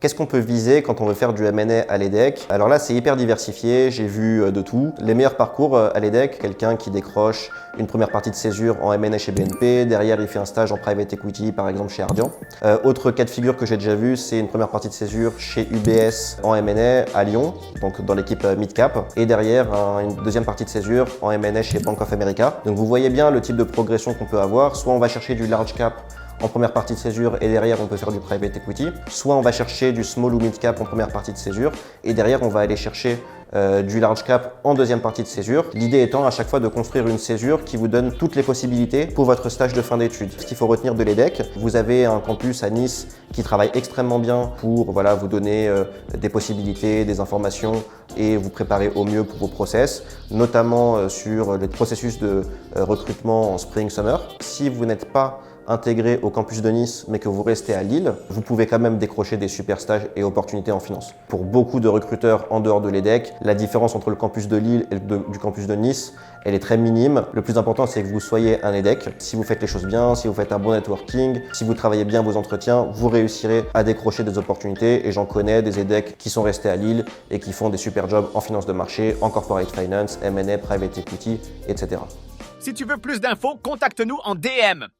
Qu'est-ce qu'on peut viser quand on veut faire du M&A à l'EDEC? Alors là, c'est hyper diversifié, j'ai vu de tout. Les meilleurs parcours à l'EDEC, quelqu'un qui décroche une première partie de césure en M&A chez BNP, derrière il fait un stage en private equity, par exemple chez Ardian. Autre cas de figure que j'ai déjà vu, c'est une première partie de césure chez UBS en M&A à Lyon, donc dans l'équipe mid-cap, et derrière une deuxième partie de césure en M&A chez Bank of America. Donc vous voyez bien le type de progression qu'on peut avoir, soit on va chercher du large cap en première partie de césure et derrière on peut faire du private equity, soit on va chercher du small ou mid cap en première partie de césure et derrière on va aller chercher du large cap en deuxième partie de césure. L'idée étant à chaque fois de construire une césure qui vous donne toutes les possibilités pour votre stage de fin d'études. Ce qu'il faut retenir de l'EDEC, vous avez un campus à Nice qui travaille extrêmement bien pour vous donner des possibilités, des informations et vous préparer au mieux pour vos process, notamment sur le processus de recrutement en spring-summer. Si vous n'êtes pas intégré au campus de Nice mais que vous restez à Lille, vous pouvez quand même décrocher des super stages et opportunités en finance. Pour beaucoup de recruteurs en dehors de l'EDEC, la différence entre le campus de Lille et du campus de Nice, elle est très minime. Le plus important, c'est que vous soyez un EDEC. Si vous faites les choses bien, si vous faites un bon networking, si vous travaillez bien vos entretiens, vous réussirez à décrocher des opportunités. Et j'en connais des EDEC qui sont restés à Lille et qui font des super jobs en finance de marché, en corporate finance, M&A, private equity, etc. Si tu veux plus d'infos, contacte-nous en DM.